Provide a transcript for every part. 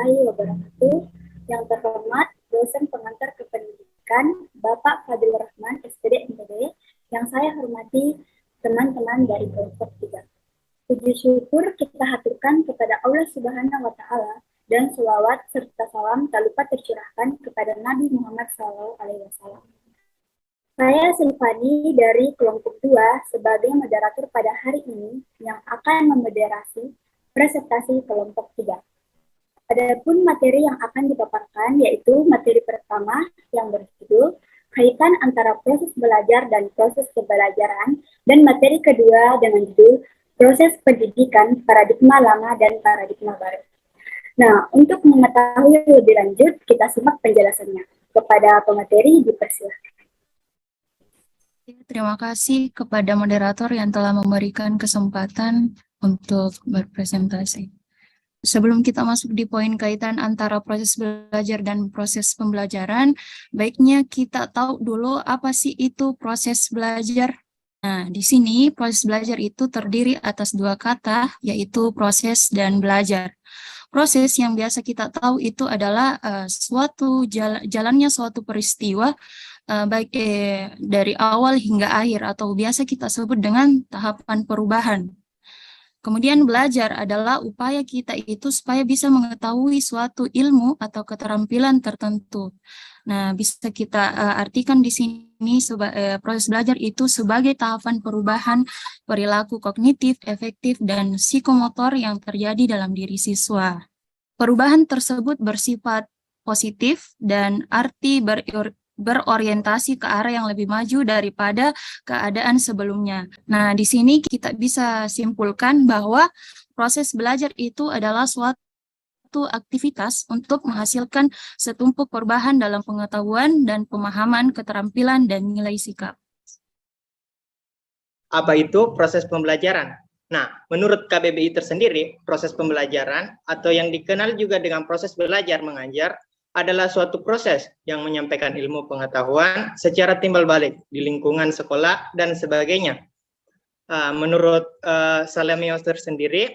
warahmatullahi wabarakatuh. Yang terhormat dosen pengantar kependidikan Bapak Fadil Rahman SPD MPD, yang saya hormati teman-teman dari kelompok 3. Puji syukur kita haturkan kepada Allah Subhanahu wa Ta'ala dan selawat serta salam tak lupa tercurahkan kepada Nabi Muhammad SAW. Saya Silvani dari kelompok 2 sebagai moderator pada hari ini yang akan memoderasi presentasi kelompok 3. Adapun materi yang akan dipaparkan yaitu materi pertama yang berjudul kaitan antara proses belajar dan proses pembelajaran, dan materi kedua dengan judul proses pendidikan paradigma lama dan paradigma baru. Nah, untuk mengetahui lebih lanjut, kita simak penjelasannya. Kepada pemateri dipersilakan. Terima kasih kepada moderator yang telah memberikan kesempatan untuk berpresentasi. Sebelum kita masuk di poin kaitan antara proses belajar dan proses pembelajaran, baiknya kita tahu dulu apa sih itu proses belajar. Nah, di sini proses belajar itu terdiri atas dua kata, yaitu proses dan belajar. Proses yang biasa kita tahu itu adalah jalannya suatu peristiwa baik dari awal hingga akhir, atau biasa kita sebut dengan tahapan perubahan. Kemudian belajar adalah upaya kita itu supaya bisa mengetahui suatu ilmu atau keterampilan tertentu. Nah, bisa kita artikan di sini proses belajar itu sebagai tahapan perubahan perilaku kognitif, efektif, dan psikomotor yang terjadi dalam diri siswa. Perubahan tersebut bersifat positif dan arti berorientasi ke arah yang lebih maju daripada keadaan sebelumnya. Nah, di sini kita bisa simpulkan bahwa proses belajar itu adalah suatu aktivitas untuk menghasilkan setumpuk perubahan dalam pengetahuan dan pemahaman, keterampilan, dan nilai sikap. Apa itu proses pembelajaran? Nah, menurut KBBI tersendiri, proses pembelajaran atau yang dikenal juga dengan proses belajar mengajar adalah suatu proses yang menyampaikan ilmu pengetahuan secara timbal balik di lingkungan sekolah dan sebagainya. Menurut Salamios tersendiri,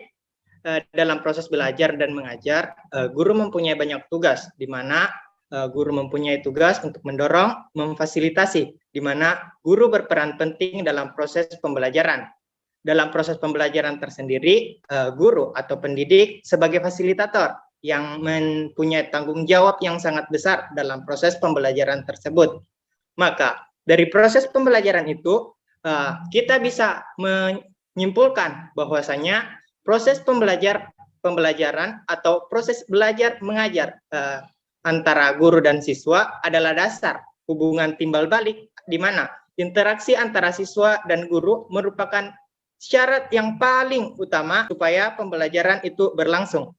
dalam proses belajar dan mengajar, guru mempunyai banyak tugas, di mana guru mempunyai tugas untuk mendorong, memfasilitasi, di mana guru berperan penting dalam proses pembelajaran. Dalam proses pembelajaran tersendiri, guru atau pendidik sebagai fasilitator yang mempunyai tanggung jawab yang sangat besar dalam proses pembelajaran tersebut. Maka dari proses pembelajaran itu kita bisa menyimpulkan bahwasanya proses pembelajaran atau proses belajar mengajar antara guru dan siswa adalah dasar hubungan timbal balik, di mana interaksi antara siswa dan guru merupakan syarat yang paling utama supaya pembelajaran itu berlangsung.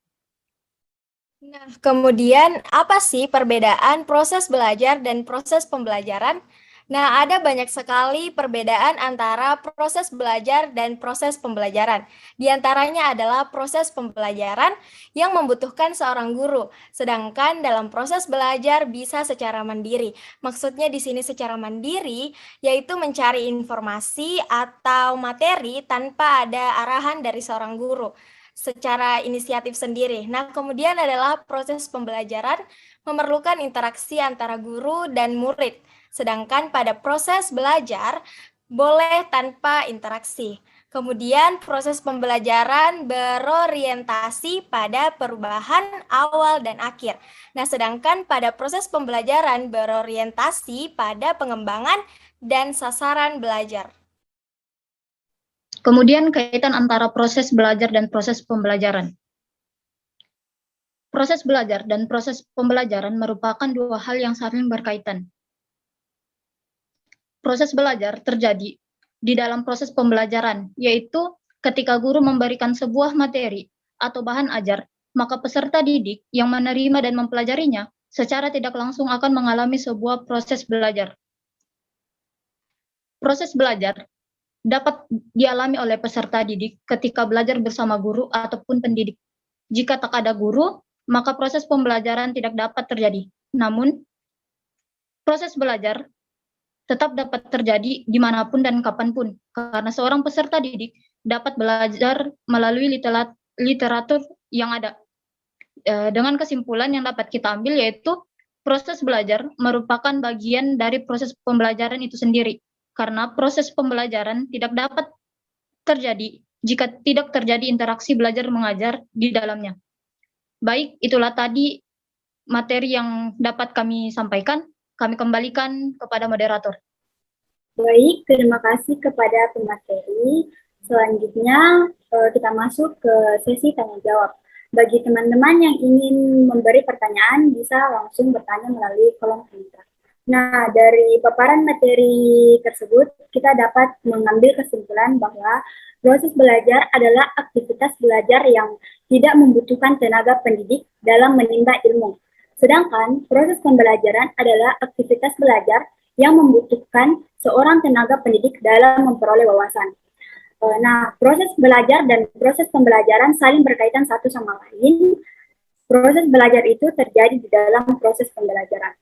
Nah, kemudian apa sih perbedaan proses belajar dan proses pembelajaran? Nah, ada banyak sekali perbedaan antara proses belajar dan proses pembelajaran. Di antaranya adalah proses pembelajaran yang membutuhkan seorang guru, sedangkan dalam proses belajar bisa secara mandiri. Maksudnya di sini secara mandiri, yaitu mencari informasi atau materi tanpa ada arahan dari seorang guru, secara inisiatif sendiri. Nah, kemudian adalah proses pembelajaran memerlukan interaksi antara guru dan murid, sedangkan pada proses belajar boleh tanpa interaksi. Kemudian proses pembelajaran berorientasi pada perubahan awal dan akhir. Nah, sedangkan pada proses pembelajaran berorientasi pada pengembangan dan sasaran belajar. Kemudian kaitan antara proses belajar dan proses pembelajaran. Proses belajar dan proses pembelajaran merupakan dua hal yang saling berkaitan. Proses belajar terjadi di dalam proses pembelajaran, yaitu ketika guru memberikan sebuah materi atau bahan ajar, maka peserta didik yang menerima dan mempelajarinya secara tidak langsung akan mengalami sebuah proses belajar. Proses belajar dapat dialami oleh peserta didik ketika belajar bersama guru ataupun pendidik. Jika tak ada guru, maka proses pembelajaran tidak dapat terjadi. Namun, proses belajar tetap dapat terjadi dimanapun dan kapanpun, karena seorang peserta didik dapat belajar melalui literatur yang ada. dengan kesimpulan yang dapat kita ambil yaitu proses belajar merupakan bagian dari proses pembelajaran itu sendiri. Karena proses pembelajaran tidak dapat terjadi jika tidak terjadi interaksi belajar mengajar di dalamnya. Baik, itulah tadi materi yang dapat kami sampaikan. Kami kembalikan kepada moderator. Baik, terima kasih kepada pemateri. Selanjutnya kita masuk ke sesi tanya jawab. Bagi teman-teman yang ingin memberi pertanyaan, bisa langsung bertanya melalui kolom komentar. Nah, dari paparan materi tersebut, kita dapat mengambil kesimpulan bahwa proses belajar adalah aktivitas belajar yang tidak membutuhkan tenaga pendidik dalam menimba ilmu. Sedangkan proses pembelajaran adalah aktivitas belajar yang membutuhkan seorang tenaga pendidik dalam memperoleh wawasan. Nah, proses belajar dan proses pembelajaran saling berkaitan satu sama lain. Proses belajar itu terjadi di dalam proses pembelajaran.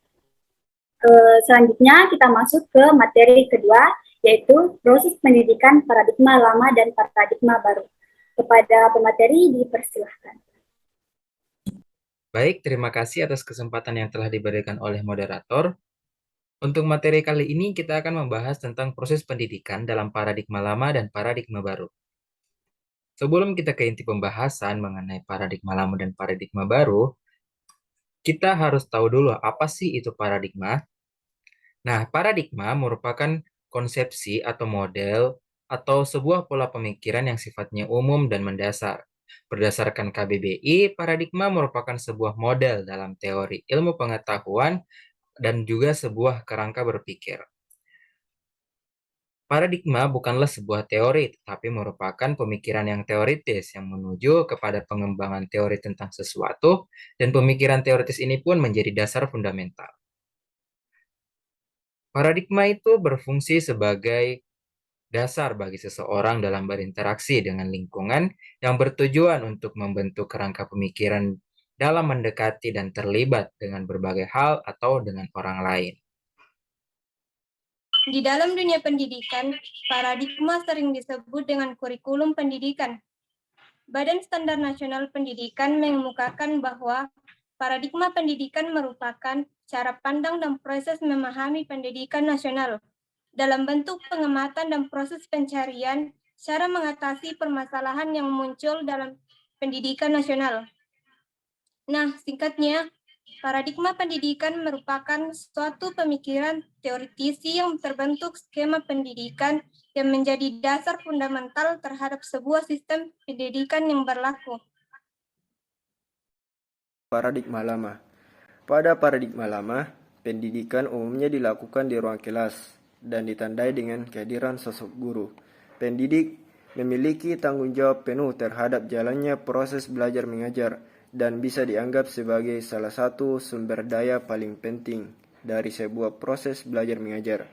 Selanjutnya kita masuk ke materi kedua, yaitu proses pendidikan paradigma lama dan paradigma baru. Kepada pemateri dipersilahkan. Baik, terima kasih atas kesempatan yang telah diberikan oleh moderator. Untuk materi kali ini kita akan membahas tentang proses pendidikan dalam paradigma lama dan paradigma baru. Sebelum kita ke inti pembahasan mengenai paradigma lama dan paradigma baru, kita harus tahu dulu apa sih itu paradigma. Nah, paradigma merupakan konsepsi atau model atau sebuah pola pemikiran yang sifatnya umum dan mendasar. Berdasarkan KBBI, paradigma merupakan sebuah model dalam teori ilmu pengetahuan dan juga sebuah kerangka berpikir. Paradigma bukanlah sebuah teori, tetapi merupakan pemikiran yang teoritis yang menuju kepada pengembangan teori tentang sesuatu, dan pemikiran teoritis ini pun menjadi dasar fundamental. Paradigma itu berfungsi sebagai dasar bagi seseorang dalam berinteraksi dengan lingkungan yang bertujuan untuk membentuk kerangka pemikiran dalam mendekati dan terlibat dengan berbagai hal atau dengan orang lain. Di dalam dunia pendidikan, paradigma sering disebut dengan kurikulum pendidikan. Badan Standar Nasional Pendidikan mengemukakan bahwa paradigma pendidikan merupakan cara pandang dan proses memahami pendidikan nasional dalam bentuk pengamatan dan proses pencarian cara mengatasi permasalahan yang muncul dalam pendidikan nasional. Nah, singkatnya, paradigma pendidikan merupakan suatu pemikiran teoritisi yang terbentuk skema pendidikan yang menjadi dasar fundamental terhadap sebuah sistem pendidikan yang berlaku. Paradigma lama. Pada paradigma lama, pendidikan umumnya dilakukan di ruang kelas dan ditandai dengan kehadiran sosok guru. Pendidik memiliki tanggung jawab penuh terhadap jalannya proses belajar mengajar dan bisa dianggap sebagai salah satu sumber daya paling penting dari sebuah proses belajar mengajar.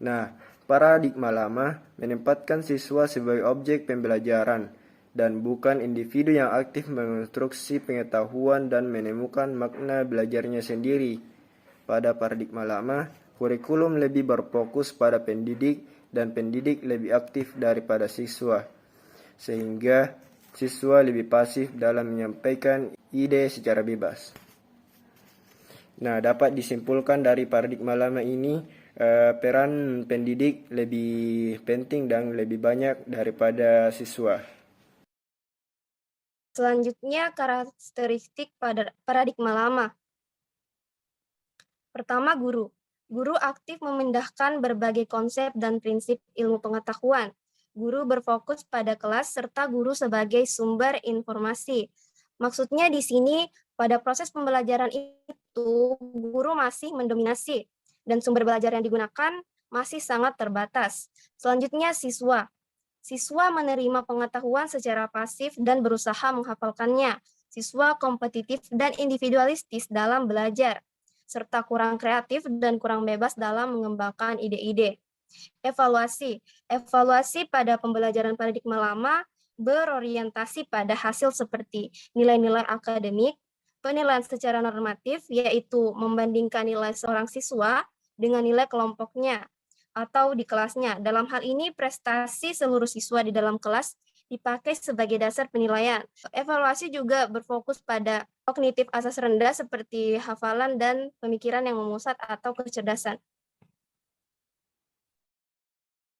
Nah, paradigma lama menempatkan siswa sebagai objek pembelajaran dan bukan individu yang aktif mengonstruksi pengetahuan dan menemukan makna belajarnya sendiri. Pada paradigma lama, kurikulum lebih berfokus pada pendidik dan pendidik lebih aktif daripada siswa, sehingga siswa lebih pasif dalam menyampaikan ide secara bebas. Nah, dapat disimpulkan dari paradigma lama ini, peran pendidik lebih penting dan lebih banyak daripada siswa. Selanjutnya, karakteristik pada paradigma lama. Pertama, guru. Guru aktif memindahkan berbagai konsep dan prinsip ilmu pengetahuan. Guru berfokus pada kelas serta guru sebagai sumber informasi. Maksudnya di sini, pada proses pembelajaran itu, guru masih mendominasi dan sumber belajar yang digunakan masih sangat terbatas. Selanjutnya, siswa. Siswa menerima pengetahuan secara pasif dan berusaha menghafalkannya. Siswa kompetitif dan individualistis dalam belajar, serta kurang kreatif dan kurang bebas dalam mengembangkan ide-ide. Evaluasi. Evaluasi pada pembelajaran paradigma lama berorientasi pada hasil seperti nilai-nilai akademik, penilaian secara normatif, yaitu membandingkan nilai seorang siswa dengan nilai kelompoknya atau di kelasnya. Dalam hal ini, prestasi seluruh siswa di dalam kelas dipakai sebagai dasar penilaian. Evaluasi juga berfokus pada kognitif asas rendah seperti hafalan dan pemikiran yang memusat atau kecerdasan.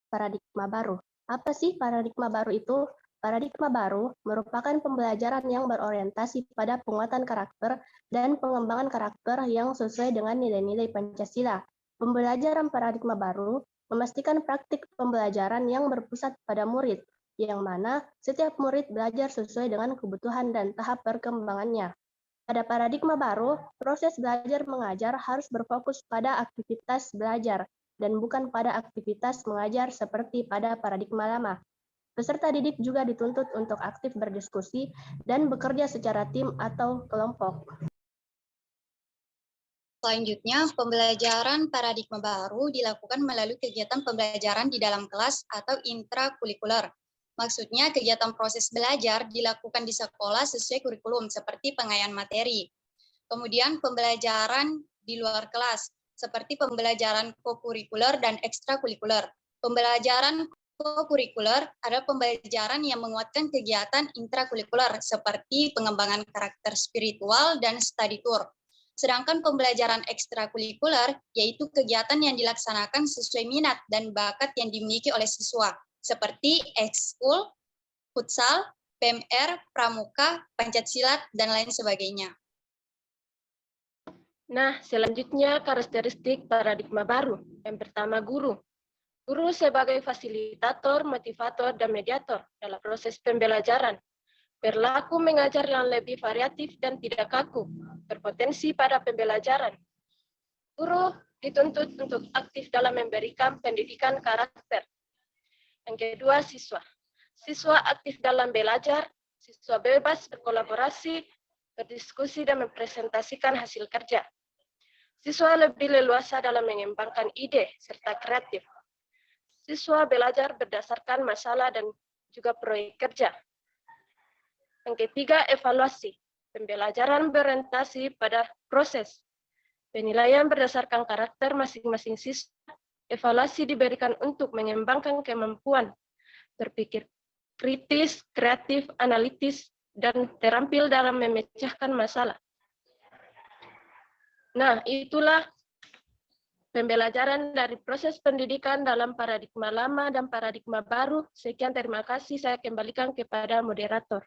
Paradigma baru. Apa sih paradigma baru itu? Paradigma baru merupakan pembelajaran yang berorientasi pada penguatan karakter dan pengembangan karakter yang sesuai dengan nilai-nilai Pancasila. Pembelajaran paradigma baru memastikan praktik pembelajaran yang berpusat pada murid, yang mana setiap murid belajar sesuai dengan kebutuhan dan tahap perkembangannya. Pada paradigma baru, proses belajar mengajar harus berfokus pada aktivitas belajar dan bukan pada aktivitas mengajar seperti pada paradigma lama. Peserta didik juga dituntut untuk aktif berdiskusi dan bekerja secara tim atau kelompok. Selanjutnya, pembelajaran paradigma baru dilakukan melalui kegiatan pembelajaran di dalam kelas atau intrakurikuler. Maksudnya, kegiatan proses belajar dilakukan di sekolah sesuai kurikulum, seperti pengayaan materi. Kemudian, pembelajaran di luar kelas, seperti pembelajaran kokurikuler dan ekstrakurikuler. Pembelajaran kokurikuler adalah pembelajaran yang menguatkan kegiatan intrakurikuler, seperti pengembangan karakter spiritual dan study tour. Sedangkan pembelajaran ekstrakurikuler yaitu kegiatan yang dilaksanakan sesuai minat dan bakat yang dimiliki oleh siswa, seperti ekskul, futsal, PMR, pramuka, pencaksilat, dan lain sebagainya. Nah, selanjutnya karakteristik paradigma baru. Yang pertama, guru. Guru sebagai fasilitator, motivator, dan mediator dalam proses pembelajaran. Berlaku mengajar yang lebih variatif dan tidak kaku, berpotensi pada pembelajaran. Guru dituntut untuk aktif dalam memberikan pendidikan karakter. Yang kedua, siswa. Siswa aktif dalam belajar, siswa bebas berkolaborasi, berdiskusi, dan mempresentasikan hasil kerja. Siswa lebih leluasa dalam mengembangkan ide serta kreatif. Siswa belajar berdasarkan masalah dan juga proyek kerja. Yang ketiga, evaluasi. Pembelajaran berorientasi pada proses. Penilaian berdasarkan karakter masing-masing siswa. Evaluasi diberikan untuk mengembangkan kemampuan berpikir kritis, kreatif, analitis, dan terampil dalam memecahkan masalah. Nah, itulah pembelajaran dari proses pendidikan dalam paradigma lama dan paradigma baru. Sekian, terima kasih. Saya kembalikan kepada moderator.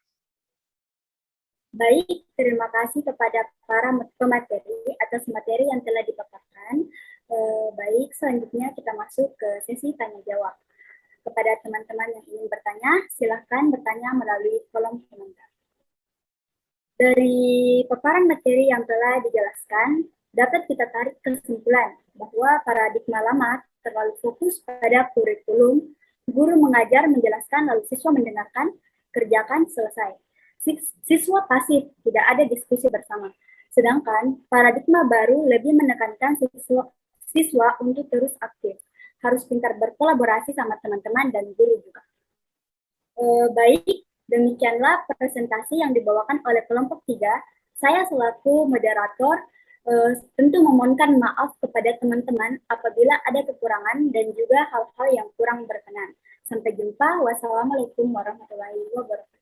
Baik, terima kasih kepada para pemateri atas materi yang telah dipaparkan. Baik, selanjutnya kita masuk ke sesi tanya-jawab. Kepada teman-teman yang ingin bertanya, silakan bertanya melalui kolom komentar. Dari paparan materi yang telah dijelaskan, dapat kita tarik kesimpulan bahwa paradigma lama terlalu fokus pada kurikulum, guru mengajar, menjelaskan, lalu siswa mendengarkan, kerjakan, selesai. Siswa pasif, tidak ada diskusi bersama. Sedangkan paradigma baru lebih menekankan siswa untuk terus aktif, harus pintar berkolaborasi sama teman-teman dan guru juga. Baik, demikianlah presentasi yang dibawakan oleh kelompok 3. Saya selaku moderator tentu memohonkan maaf kepada teman-teman apabila ada kekurangan dan juga hal-hal yang kurang berkenan. Sampai jumpa. Wassalamualaikum warahmatullahi wabarakatuh.